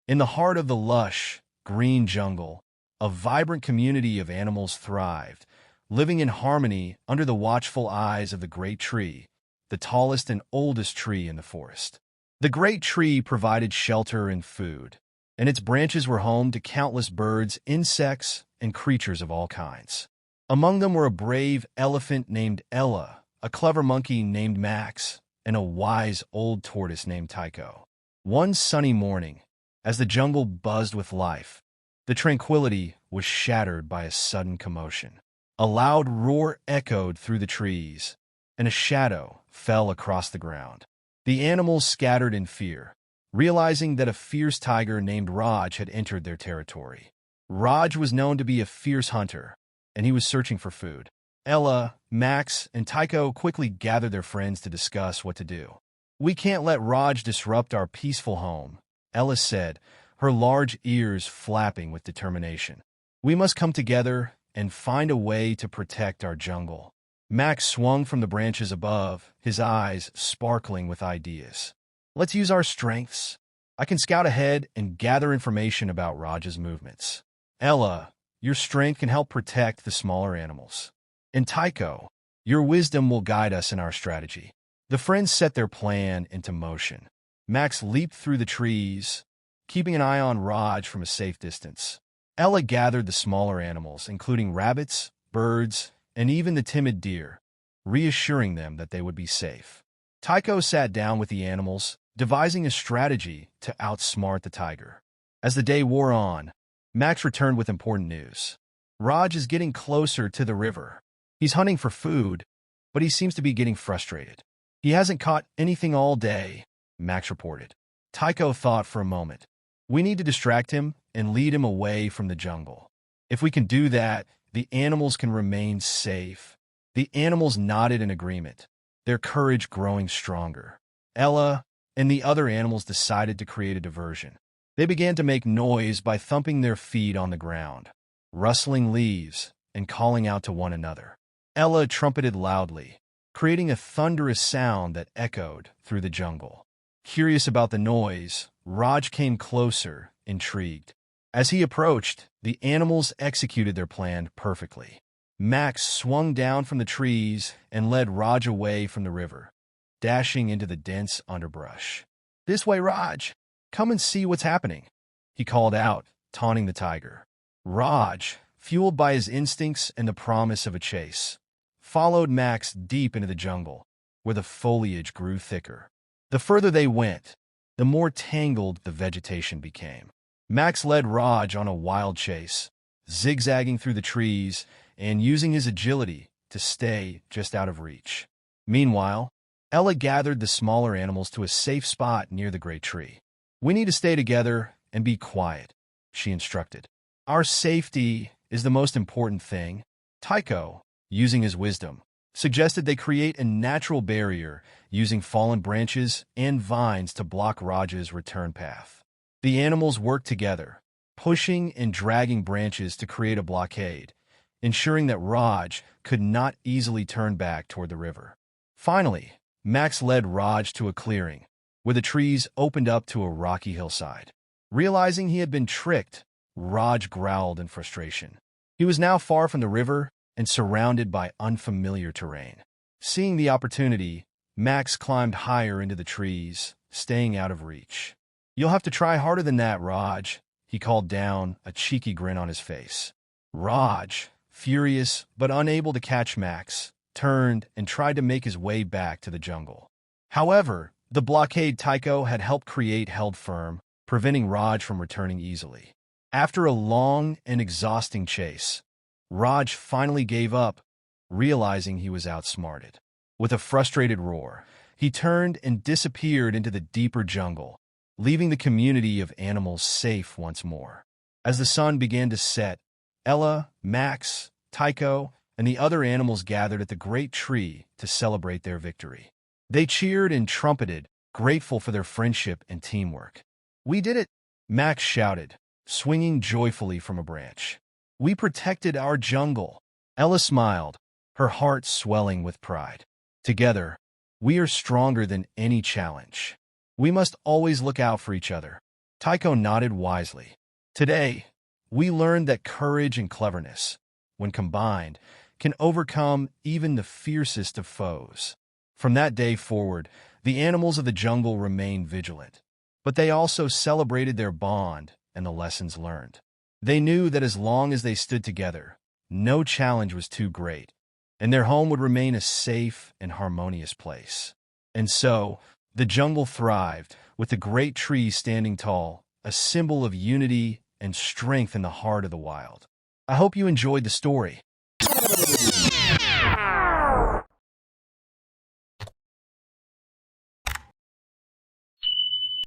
In the heart of the lush, green jungle, a vibrant community of animals thrived, living in harmony under the watchful eyes of the great tree, the tallest and oldest tree in the forest. The great tree provided shelter and food, and its branches were home to countless birds, insects, and creatures of all kinds. Among them were a brave elephant named Ella, a clever monkey named Max, and a wise old tortoise named Tycho. One sunny morning, as the jungle buzzed with life, the tranquility was shattered by a sudden commotion. A loud roar echoed through the trees, and a shadow fell across the ground. The animals scattered in fear, realizing that a fierce tiger named Raj had entered their territory. Raj was known to be a fierce hunter, and he was searching for food. Ella, Max, and Tycho quickly gathered their friends to discuss what to do. "We can't let Raj disrupt our peaceful home," Ella said, her large ears flapping with determination. "We must come together and find a way to protect our jungle." Max swung from the branches above, his eyes sparkling with ideas. "Let's use our strengths. I can scout ahead and gather information about Raj's movements. Ella, your strength can help protect the smaller animals. And Tycho, your wisdom will guide us in our strategy." The friends set their plan into motion. Max leaped through the trees, keeping an eye on Raj from a safe distance. Ella gathered the smaller animals, including rabbits, birds, and even the timid deer, reassuring them that they would be safe. Tycho sat down with the animals, devising a strategy to outsmart the tiger. As the day wore on, Max returned with important news. "Raj is getting closer to the river. He's hunting for food, but he seems to be getting frustrated. He hasn't caught anything all day," Max reported. Tycho thought for a moment. "We need to distract him and lead him away from the jungle. If we can do that, the animals can remain safe." The animals nodded in agreement, their courage growing stronger. Ella and the other animals decided to create a diversion. They began to make noise by thumping their feet on the ground, rustling leaves, and calling out to one another. Ella trumpeted loudly, creating a thunderous sound that echoed through the jungle. Curious about the noise, Raj came closer, intrigued. As he approached, the animals executed their plan perfectly. Max swung down from the trees and led Raj away from the river, dashing into the dense underbrush. "This way, Raj! Come and see what's happening," he called out, taunting the tiger. Raj, fueled by his instincts and the promise of a chase, followed Max deep into the jungle, where the foliage grew thicker. The further they went, the more tangled the vegetation became. Max led Raj on a wild chase, zigzagging through the trees and using his agility to stay just out of reach. Meanwhile, Ella gathered the smaller animals to a safe spot near the great tree. "We need to stay together and be quiet," she instructed. "Our safety is the most important thing." Tycho, using his wisdom, suggested they create a natural barrier using fallen branches and vines to block Raj's return path. The animals worked together, pushing and dragging branches to create a blockade, ensuring that Raj could not easily turn back toward the river. Finally, Max led Raj to a clearing, where the trees opened up to a rocky hillside. Realizing he had been tricked, Raj growled in frustration. He was now far from the river and surrounded by unfamiliar terrain. Seeing the opportunity, Max climbed higher into the trees, staying out of reach. "You'll have to try harder than that, Raj," he called down, a cheeky grin on his face. Raj, furious but unable to catch Max, turned and tried to make his way back to the jungle. However, the blockade Tycho had helped create held firm, preventing Raj from returning easily. After a long and exhausting chase, Raj finally gave up, realizing he was outsmarted. With a frustrated roar, he turned and disappeared into the deeper jungle, leaving the community of animals safe once more. As the sun began to set, Ella, Max, Tycho, and the other animals gathered at the great tree to celebrate their victory. They cheered and trumpeted, grateful for their friendship and teamwork. "We did it!" Max shouted, swinging joyfully from a branch. "We protected our jungle." Ella smiled, her heart swelling with pride. "Together, we are stronger than any challenge. We must always look out for each other." Tycho nodded wisely. Today, we learned that courage and cleverness, when combined, can overcome even the fiercest of foes. From that day forward, the animals of the jungle remained vigilant. But they also celebrated their bond and the lessons learned. They knew that as long as they stood together, no challenge was too great, and their home would remain a safe and harmonious place. And so, the jungle thrived, with the great trees standing tall, a symbol of unity and strength in the heart of the wild. I hope you enjoyed the story.